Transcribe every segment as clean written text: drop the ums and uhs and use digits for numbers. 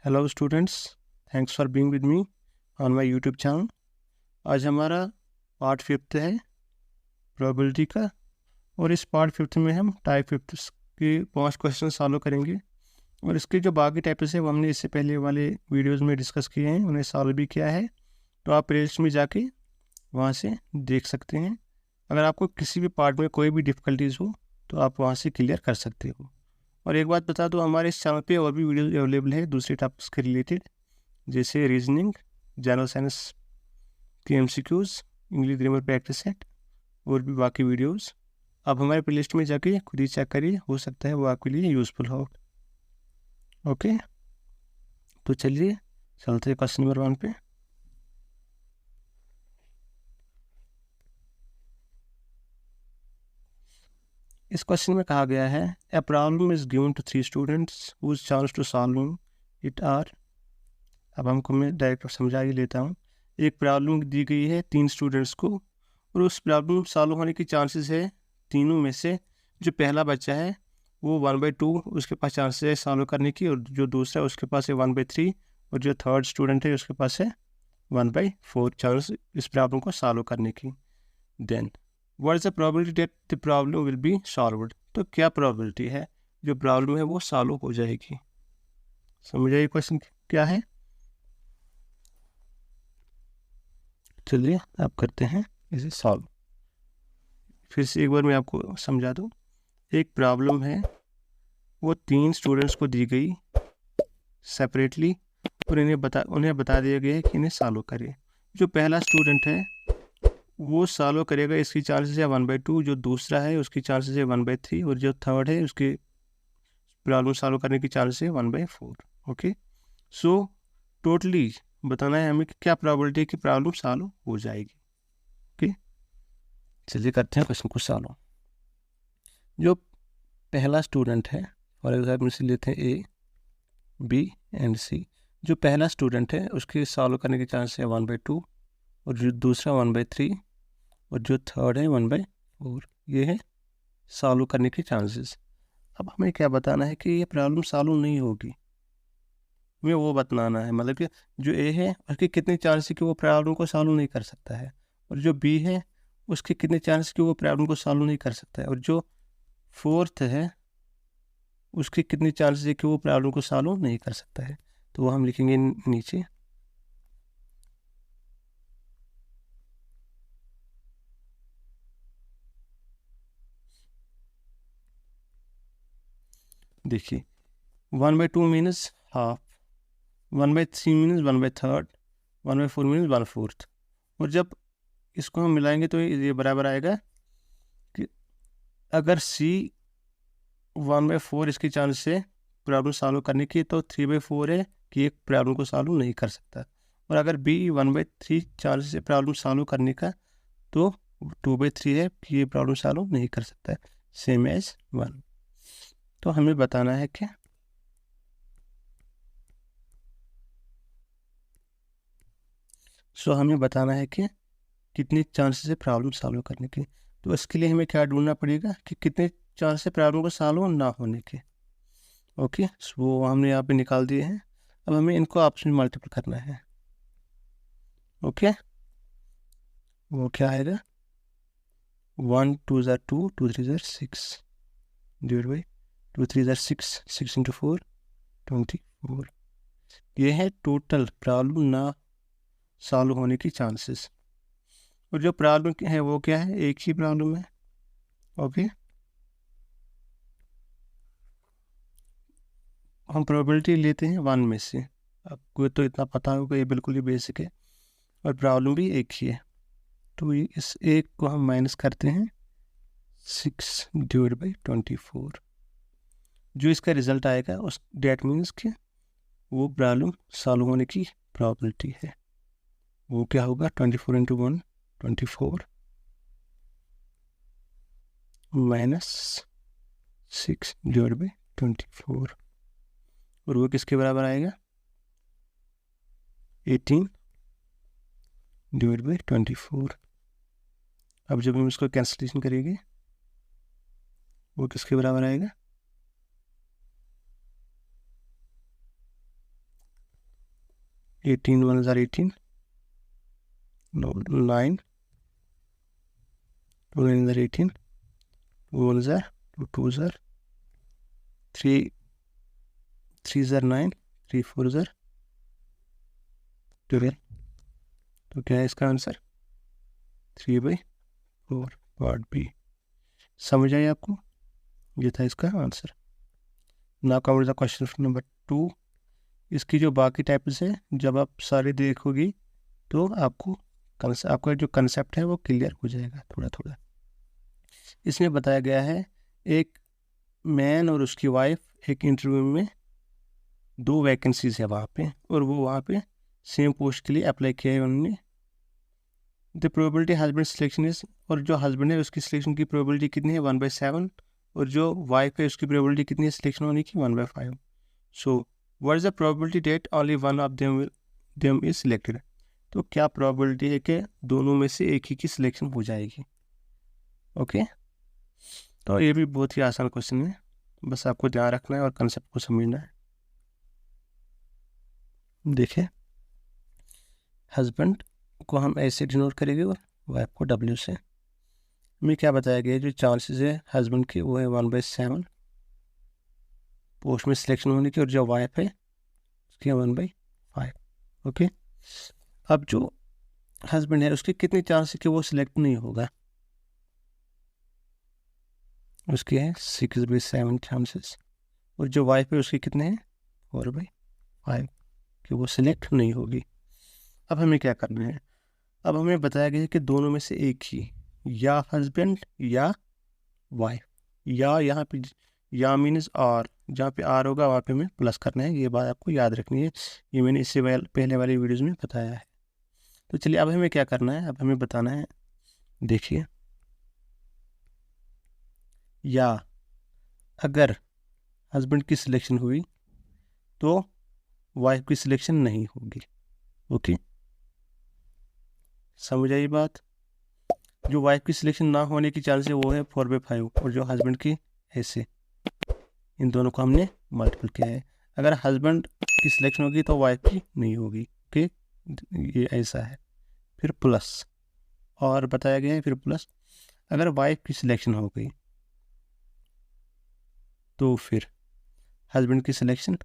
Hello students, thanks for being with me on my YouTube channel. आज हमारा part fifth है probability का, और इस पार्ट फिफ्थ में हम टाइप फिफ्थ के 5 क्वेश्चन सॉल्व करेंगे। और इसके जो बाकी टाइप्स है वो हमने इससे पहले वाले वीडियोस में डिस्कस किए हैं, उन्हें सॉल्व भी किया है, तो आप प्लेलिस्ट में जाके वहाँ से देख सकते हैं। अगर आपको किसी भी पार्ट में कोई भी डिफ़िकल्टीज़ हो तो आप वहाँ से क्लियर कर सकते हो। और एक बात बता दूँ, हमारे इस चैनल पे और भी वीडियो अवेलेबल है दूसरे टॉपिक्स के रिलेटेड, जैसे रीजनिंग, जनरल साइंस के MCQs, English grammar practice set और भी बाकी वीडियोस। आप हमारे प्लेलिस्ट में जाके खुद ही चेक करिए, हो सकता है वो आपके लिए यूज़फुल हो। ओके, तो चलिए चलते हैं क्वेश्चन नंबर 1 पे। इस क्वेश्चन में कहा गया है a problem is given to 3 students whose chance to solve it are. अब हमको मैं डायरेक्ट समझा ही लेता हूँ। एक प्रॉब्लम दी गई है 3 स्टूडेंट्स को, और उस प्रॉब्लम सॉल्व होने की चांसेस है तीनों में से जो पहला बच्चा है वो 1/2 उसके पास चांसेस है सॉल्व करने की, और जो दूसरा है उसके पास है 1/3, और जो थर्ड स्टूडेंट है उसके पास है 1/4 चांस इस प्रॉब्लम को सॉल्व करने की। Then what is the probability that the problem will be solved. तो क्या प्रोबेबिलिटी है जो प्रॉब्लम है वो सॉल्व हो जाएगी। समझ आइए क्वेश्चन क्या है। चलिए अब करते हैं इसे सॉल्व। फिर से एक बार मैं आपको समझा दूँ। एक प्रॉब्लम है, वो 3 स्टूडेंट्स को दी गई सेपरेटली, और उन्हें बता दिया गया है कि इन्हें सॉल्व करें। जो पहला स्टूडेंट है वो सॉल्व करेगा, इसकी चांसेस है 1/2, जो दूसरा है उसकी चांसेस है 1/3, और जो थर्ड है उसकी प्रॉब्लम सॉल्व करने की चांसेस है 1/4। ओके, सो टोटली बताना है हमें कि क्या प्रोबेबिलिटी है कि प्रॉब्लम सॉल्व हो जाएगी। ओके, चलिए करते हैं क्वेश्चन को सॉल्व। जो पहला स्टूडेंट है, फॉर एग्जाम्पल से लेते हैं A, B एंड C। जो पहला स्टूडेंट है उसके सॉल्व करने की चांस है 1/2, और जो दूसरा 1/3, और जो थर्ड है 1/4। ये है सॉल्व करने की चांसेस। अब हमें क्या बताना है कि ये प्रॉब्लम सॉल्व नहीं होगी, हमें वो बताना है। मतलब कि जो A है उसके कितने चांस है कि वो प्रॉब्लम को सॉल्व नहीं कर सकता है, और जो B है उसके कितने चांस कि वो प्रॉब्लम को सॉल्व नहीं कर सकता है, और जो फोर्थ है उसके कितने चांसेस है कि वो प्रॉब्लम को सॉल्व नहीं कर सकता है। तो वो हम लिखेंगे नीचे। देखिए 1/2 मीन्स हाफ, 1/3 मीन्स 1/3, 1/4 मीन्स 1/4। और जब इसको हम मिलाएंगे तो ये बराबर आएगा कि अगर C 1/4 इसकी चांस है प्रॉब्लम सॉल्व करने की, तो 3/4 है कि एक प्रॉब्लम को सॉल्व नहीं कर सकता। और अगर B 1/3 चांस है प्रॉब्लम सॉल्व करने का, तो 2/3 है कि ये प्रॉब्लम सॉल्व नहीं कर सकता है, सेम एज 1। तो हमें बताना है कि हमें बताना है कि कितने चांसेस है प्रॉब्लम सॉल्व करने के। तो इसके लिए हमें क्या ढूंढना पड़ेगा कि कितने चांस है प्रॉब्लम को सॉल्व ना होने के। ओके, वो हमने यहाँ पे निकाल दिए हैं। अब हमें इनको आपस में मल्टीपल करना है। ओके, वो क्या आएगा, 1 2 ज़ा 2, 2 3 ज़ा 6 डिवाइड बाई 2 3 ज़ा 6, 6 × 4 24। ये है टोटल प्रॉब्लम ना सॉल्व होने की चांसेस। और जो प्रॉब्लम है वो क्या है, एक ही प्रॉब्लम है। ओके, हम प्रोबेबिलिटी लेते हैं 1 में से। आपको तो इतना पता होगा, ये बिल्कुल ही बेसिक है, और प्रॉब्लम भी एक ही है। तो इस एक को हम माइनस करते हैं 6 डिवाइड बाई 24। जो इसका रिजल्ट आएगा उस डेट मीन्स कि वो प्रॉब्लम सॉल्व होने की प्रोबेबिलिटी है। वो क्या होगा, 24 × 1 24 माइनस 6 डिवाइड बाई 24, और वो किसके बराबर आएगा, 18 डिवाइड बाई 24। अब जब हम इसको कैंसलेशन करेंगे वो किसके बराबर आएगा, 18 1 ज़ार 18, 9 2 9 ज़ार 18, 2 1 ज़ार 2 ज़ार 3 3 ज़ार 9, 3 4 ज़ार 12। तो क्या है इसका आंसर? 3/4 part B. समझ आई आपको? ये था इसका answer. Now cover the question number 2। इसकी जो बाकी टाइप्स है जब आप सारे देखोगी तो आपका जो कंसेप्ट है वो क्लियर हो जाएगा थोड़ा थोड़ा। इसमें बताया गया है एक मैन और उसकी वाइफ एक इंटरव्यू में 2 वैकेंसीज है वहाँ पे, और वो वहाँ पे सेम पोस्ट के लिए अप्लाई किया है उन्होंने। The probability husband selection is, और जो हस्बैंड है उसकी सिलेक्शन की प्रोबेबिलिटी कितनी है? 1/7, और जो वाइफ है उसकी प्रोबेबिलिटी कितनी है सिलेक्शन होने की? 1/5। So what is the probability that only one of them is selected? तो क्या प्रोबेबिलिटी है कि दोनों में से एक ही की सिलेक्शन हो जाएगी? ओके तो ये भी बहुत ही आसान क्वेश्चन है, बस आपको ध्यान रखना है और कंसेप्ट को समझना है। देखिए, हस्बैंड को हम ऐसे डिनोट करेंगे और वाइफ को W से। हमें क्या बताया गया है? जो चांसेस है हस्बैंड के वो है 1/7 पोस्ट में सिलेक्शन होने की, और जो वाइफ है उसकी 1/5। ओके, अब जो हस्बैंड है उसके कितने चांस है कि वो सिलेक्ट नहीं होगा? उसके हैं 6/7 चांसेस, और जो वाइफ है उसके कितने हैं? 4/5 कि वो सिलेक्ट नहीं होगी। अब हमें क्या करना है? अब हमें बताया गया है कि दोनों में से एक ही, या हस्बैंड या वाइफ, या यहाँ पे या मीन्स आर, जहाँ पे आर होगा वहाँ पे हमें प्लस करना है। ये बात आपको याद रखनी है, ये मैंने इससे पहले वाली वीडियोस में बताया है। तो चलिए अब हमें क्या करना है, अब हमें बताना है। देखिए, या अगर हस्बैंड की सिलेक्शन हुई तो वाइफ की सिलेक्शन नहीं होगी। ओके, समझ आई बात? जो वाइफ की सिलेक्शन ना होने की चांस है वो है 4/5, और जो हस्बैंड की ऐसे, इन दोनों को हमने मल्टीपल किया है। अगर हस्बैंड की सिलेक्शन होगी तो वाइफ की नहीं होगी। ओके, ये ऐसा है। फिर प्लस, और बताया गया है फिर प्लस, अगर वाइफ की सिलेक्शन हो गई तो फिर हस्बैंड की सिलेक्शन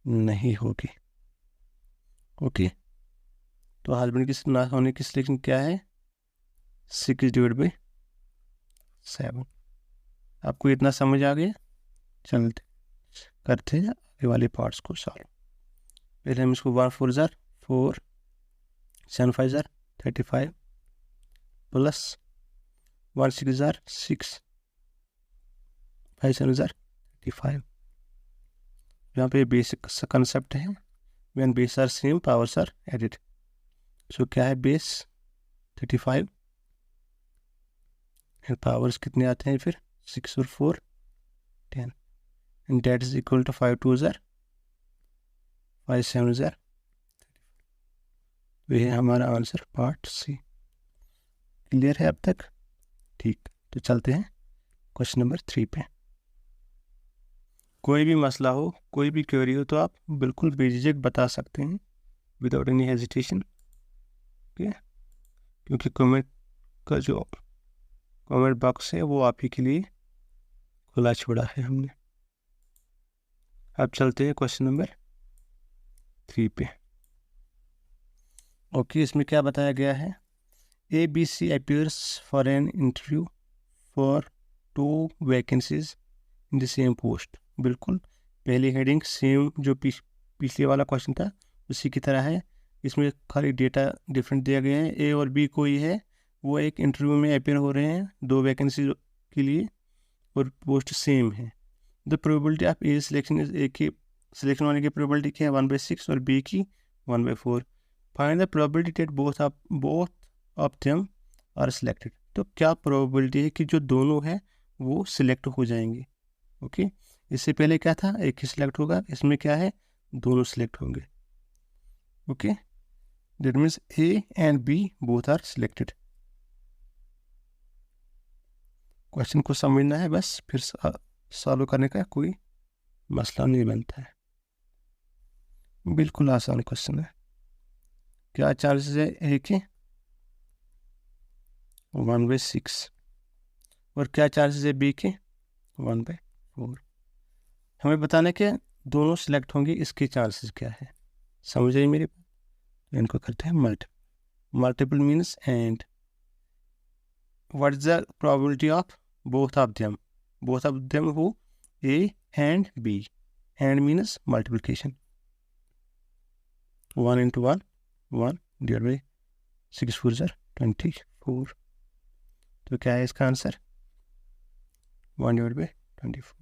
नहीं होगी। ओके, तो हस्बैंड की ना होने की सिलेक्शन क्या है? 6/7। आपको इतना समझ आ गया? चलते करते हैं आगे वाले पार्ट्स को सॉल्व। पहले हम इसको 1 4 ज़ार 4, 7 5 ज़ार 35, प्लस 1 6 ज़ार 6, 5 7 ज़ार 35। यहाँ पे बेसिक सा कंसेप्ट है, when base are same powers are added. So क्या है? बेस 35 एंड पावर्स कितने आते हैं फिर? 6 और 4 10, and that is equal to 5 2 ज़ार 5 7 ज़ार। तो ये है हमारा आंसर पार्ट सी। क्लियर है अब तक? ठीक, तो चलते हैं क्वेश्चन नंबर 3 पे। कोई भी मसला हो, कोई भी क्वेरी हो तो आप बिल्कुल बेझिझक बता सकते हैं, विदाउट एनी हेजिटेशन। ठीक है, क्योंकि कमेंट का जो कमेंट बॉक्स है वो आप ही के लिए खुला छोड़ा है हमने। अब चलते हैं क्वेश्चन नंबर 3 पे। ओके, इसमें क्या बताया गया है? ABC appears for an interview for 2 vacancies in the same post। बिल्कुल पहली हेडिंग सेम जो पिछले वाला क्वेश्चन था उसी की तरह है। इसमें खाली डेटा डिफरेंट दिया गया है। ए और बी कोई है, वो एक इंटरव्यू में अपेयर हो रहे हैं 2 वैकेंसी के लिए, और पोस्ट सेम है। The probability of a selection is, A की सिलेक्शन होने की प्रोबेबिलिटी क्या है? 1/6, और बी की 1/4। Find the probability that both of them are selected. तो क्या प्रोबेबिलिटी है कि जो दोनों है वो सिलेक्ट हो जाएंगे? ओके, इससे पहले क्या था? एक ही सिलेक्ट होगा, इसमें क्या है? दोनों सिलेक्ट होंगे। Okay, that means A and B both are selected. Question को समझना है बस, फिर सॉल्व करने का कोई मसला नहीं बनता है। बिल्कुल आसान क्वेश्चन है। क्या चांसेस है ए के? 1/6। और क्या चांसेस है बी के? 1/4। हमें बताना कि दोनों सिलेक्ट होंगे, इसके चांसेस क्या है। समझ आई मेरी बात? तो इनको करते हैं multiple. Multiple means and what is the probability of both of them? Both of them who? A and B. And means multiplication. 1 into 1 1 divide by 6 4 24। तो क्या है इसका आंसर? 1 divide by 24।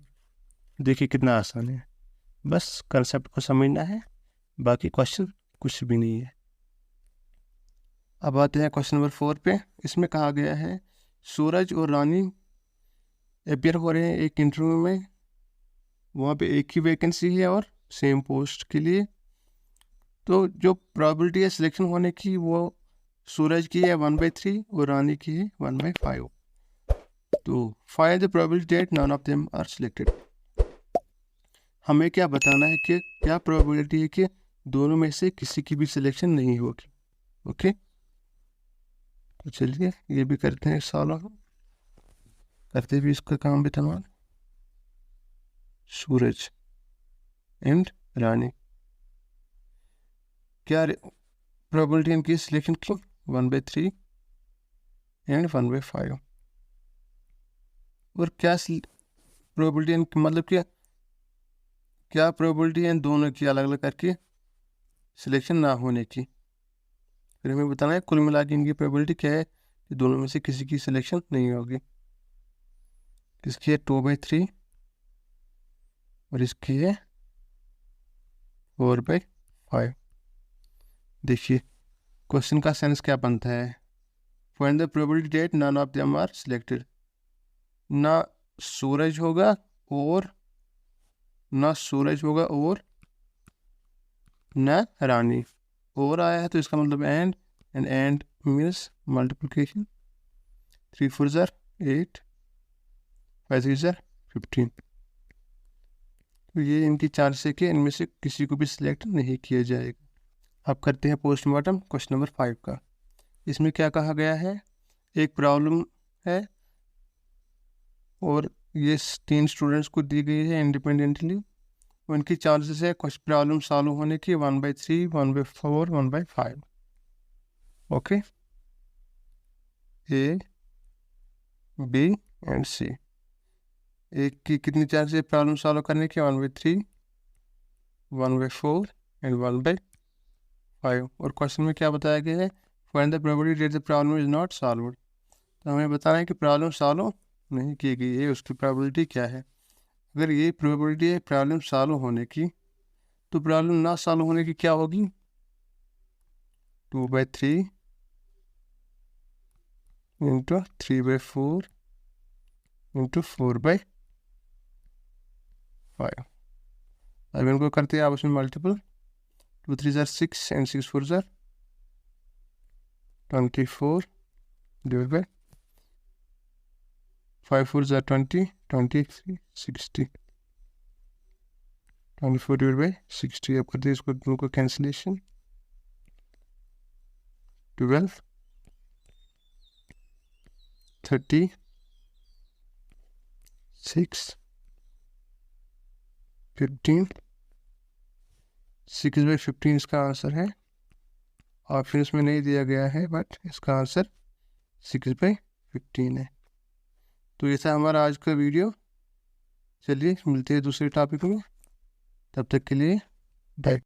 देखिए कितना आसान है, बस कंसेप्ट को समझना है, बाकी क्वेश्चन कुछ भी नहीं है। अब आते हैं क्वेश्चन नंबर 4 पे। इसमें कहा गया है सूरज और रानी अपियर हो रहे हैं एक इंटरव्यू में, वहाँ पे एक ही वैकेंसी है और सेम पोस्ट के लिए। तो जो प्रोबेबिलिटी है सिलेक्शन होने की वो सूरज की है 1/3 और रानी की है 1/5। तो find the probability that none of them are selected. हमें क्या बताना है कि क्या प्रोबेबिलिटी है कि दोनों में से किसी की भी सिलेक्शन नहीं होगी। ओके, तो चलिए ये भी करते हैं, सॉल्व करते भी इसका काम भी तमाम। सूरज एंड रानी, क्या प्रोबेबिलिटी इनकी सिलेक्शन की? 1/3 एंड 1/5। और क्या प्रोबेबिलिटी मतलब क्या प्रोबेबिलिटी है इन दोनों की अलग अलग करके सिलेक्शन ना होने की। फिर हमें बताना है कुल मिला के इनकी प्रोबेबिलिटी क्या है कि दोनों में से किसी की सिलेक्शन नहीं होगी। इसकी है 2/3 और इसकी है 4/5। देखिए क्वेश्चन का सेंस क्या बनता है, find the probability that none of them are selected. ना सूरज होगा और न रानी। और आया है तो इसका मतलब एंड मीन्स मल्टीप्लिकेशन। 3 4 8 5 3 15। तो ये इनकी चांस है कि इनमें से किसी को भी सिलेक्ट नहीं किया जाएगा। अब करते हैं पोस्टमार्टम क्वेश्चन नंबर 5 का। इसमें क्या कहा गया है, एक प्रॉब्लम है और ये 3 स्टूडेंट्स को दी गई है इंडिपेंडेंटली। उनकी चांसेस है कुछ प्रॉब्लम सॉल्व होने की 1/3 1/4 1/5। ओके, ए बी एंड सी। एक की कितनी चांस है प्रॉब्लम सॉल्व करने की? 1/3 1/4 एंड 1/5। और क्वेश्चन में क्या बताया गया है, find the probability that the problem is not solved. तो हमें बताना है कि प्रॉब्लम सॉल्व नहीं की गई है, उसकी प्रोबेबिलिटी क्या है। अगर ये प्रोबेबिलिटी है प्रॉब्लम सॉल्व होने की, तो प्रॉब्लम ना सॉल्व होने की क्या होगी? 2/3 इंटू 3/4 इंटू 4/5। अब इनको करते हैं आपस में multiple. 2 3 6 and 6 4 24 divide by 5 4 20 23 60 24 divide by 60। अब करते हैं इसको दोनों को कैंसिलेशन। 12 30 6 15। 6/15 इसका आंसर है। ऑप्शन इसमें नहीं दिया गया है बट इसका आंसर 6/15 है। तो ये था हमारा आज का वीडियो। चलिए मिलते हैं दूसरे टॉपिक में, तब तक के लिए बाय।